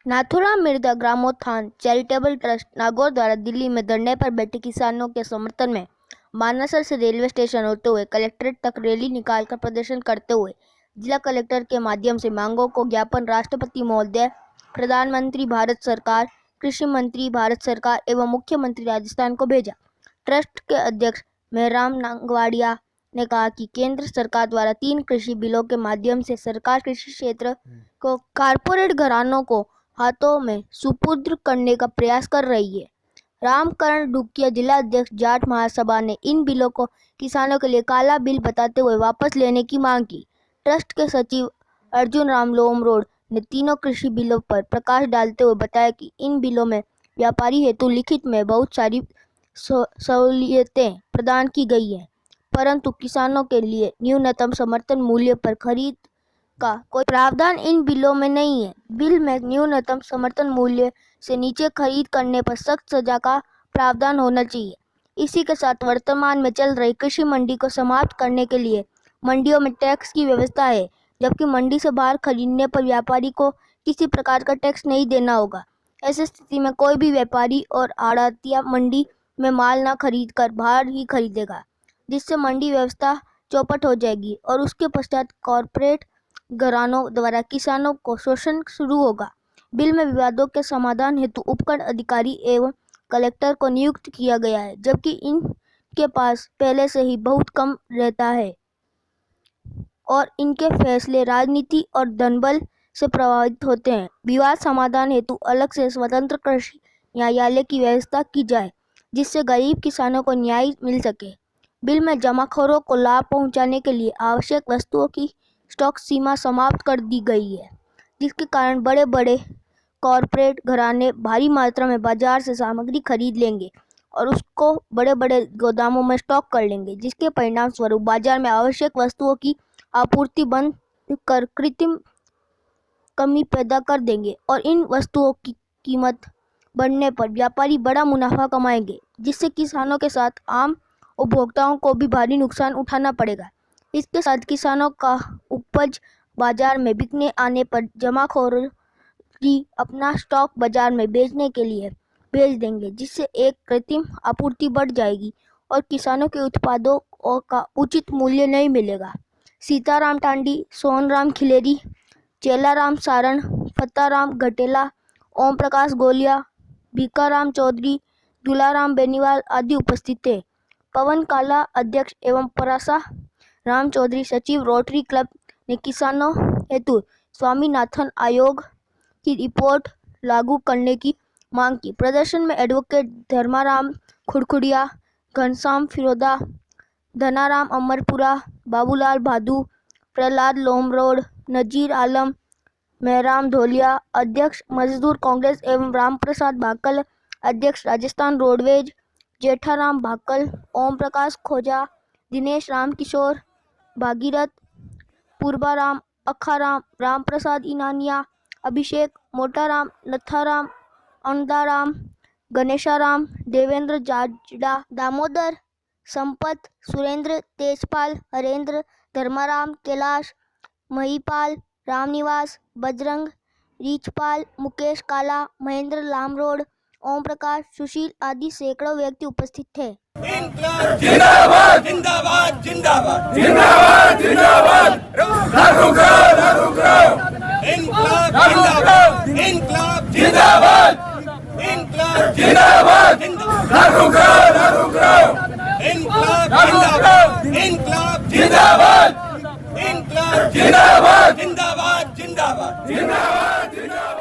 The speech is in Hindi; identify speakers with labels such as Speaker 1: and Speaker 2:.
Speaker 1: नाथुराम मिर्जा ग्रामोत्थान चैरिटेबल ट्रस्ट नागौर द्वारा दिल्ली में धरने पर बैठे किसानों के समर्थन में मानेसर से रेलवे स्टेशन होते हुए कलेक्ट्रेट तक रैली निकालकर प्रदर्शन करते हुए जिला कलेक्टर के माध्यम से मांगों को ज्ञापन राष्ट्रपति महोदय, प्रधानमंत्री भारत सरकार, कृषि मंत्री भारत सरकार एवं मुख्यमंत्री राजस्थान को भेजा। ट्रस्ट के अध्यक्ष मेहराम नांगवाड़िया ने कहा कि केंद्र सरकार द्वारा 3 कृषि बिलों के माध्यम से सरकार कृषि क्षेत्र को कारपोरेट घरानों को हाथों में सुपुर्द करने का प्रयास कर रही है। रामकरण डुकिया जिला अध्यक्ष जाट महासभा ने इन बिलों को किसानों के लिए काला बिल बताते हुए वापस लेने की मांग की। ट्रस्ट के सचिव अर्जुन राम लोमरोड ने तीनों कृषि बिलों पर प्रकाश डालते हुए बताया कि इन बिलों में व्यापारी हेतु लिखित में बहुत सारी सहूलियतें प्रदान की गई हैं, परंतु किसानों के लिए न्यूनतम समर्थन मूल्य पर खरीद का कोई प्रावधान इन बिलों में नहीं है। बिल में न्यूनतम समर्थन मूल्य से नीचे खरीद करने पर सख्त सजा का प्रावधान होना चाहिए। इसी के साथ वर्तमान में चल रही कृषि मंडी को समाप्त करने के लिए मंडियों में टैक्स की व्यवस्था है, जबकि मंडी से बाहर खरीदने पर व्यापारी को किसी प्रकार का टैक्स नहीं देना होगा। ऐसी स्थिति में कोई भी व्यापारी और आड़तिया मंडी में माल न खरीद कर बाहर ही खरीदेगा, जिससे मंडी व्यवस्था चौपट हो जाएगी और उसके पश्चात कॉरपोरेट घरानों द्वारा किसानों को शोषण शुरू होगा। बिल में विवादों के समाधान हेतु उपखंड अधिकारी एवं कलेक्टर को नियुक्त किया गया है, जबकि इनके पास पहले से ही बहुत कम रहता है और इनके फैसले राजनीति और धनबल से प्रभावित होते हैं। विवाद समाधान हेतु अलग से स्वतंत्र कृषि न्यायालय की व्यवस्था की जाए, जिससे गरीब किसानों को न्याय मिल सके। बिल में जमाखोरों को लाभ पहुंचाने के लिए आवश्यक वस्तुओं की स्टॉक सीमा समाप्त कर दी गई है, जिसके कारण बड़े बड़े कॉरपोरेट घराने भारी मात्रा में बाजार से सामग्री खरीद लेंगे और उसको बड़े बड़े गोदामों में स्टॉक कर लेंगे, जिसके परिणाम स्वरूप बाजार में आवश्यक वस्तुओं की आपूर्ति बंद कर कृत्रिम कमी पैदा कर देंगे और इन वस्तुओं की कीमत बढ़ने पर व्यापारी बड़ा मुनाफा कमाएंगे, जिससे किसानों के साथ आम उपभोक्ताओं को भी भारी नुकसान उठाना पड़ेगा। इसके साथ किसानों का उपज बाजार में बिकने आने पर जमाखोर की अपना स्टॉक बाजार में बेचने के लिए भेज देंगे, जिससे एक कृत्रिम आपूर्ति बढ़ जाएगी और किसानों के उत्पादों का उचित मूल्य नहीं मिलेगा। सीताराम टांडी, सोनराम खिलेरी, चेलाराम सारण, फत्ताराम घटेला, ओम प्रकाश गोलिया, भीखाराम चौधरी, दुलाराम बेनीवाल आदि उपस्थित थे। पवन काला अध्यक्ष एवं परासा राम चौधरी सचिव रोटरी क्लब ने किसानों हेतु स्वामीनाथन आयोग की रिपोर्ट लागू करने की मांग की। प्रदर्शन में एडवोकेट धर्माराम खुड़खुड़िया, घनश्याम फिरोदा, धनाराम अमरपुरा, बाबूलाल भादू, प्रहलाद लोमरोड, नजीर आलम, मेहराम धोलिया अध्यक्ष मजदूर कांग्रेस एवं रामप्रसाद भाकल अध्यक्ष राजस्थान रोडवेज, जेठाराम भाकल, ओम प्रकाश खोजा, दिनेश राम किशोर, भागीरथ, पूर्वाराम, अखाराम, रामप्रसाद इनानिया, अभिषेक, मोटाराम, नथाराम, अंधाराम, गणेशाराम, देवेंद्र जाजड़ा, दामोदर, संपत, सुरेंद्र, तेजपाल, हरेंद्र, धर्माराम, कैलाश, महिपाल, रामनिवास, बजरंग, रीछपाल, मुकेश काला, महेंद्र लामरोड, ओम प्रकाश, सुशील आदि सैकड़ों व्यक्ति उपस्थित थे।
Speaker 2: जिंदाबाद जिंदाबाद जिंदाबाद जिंदाबाद जिंदाबाद इनकलाब जिंदाबाद इनकलाब जिंदाबाद इनकलाब जिंदाबाद इनकलाब जिंदाबाद इनकलाब जिंदाबाद जिंदाबाद जिंदाबाद जिंदाबाद जिंदाबाद।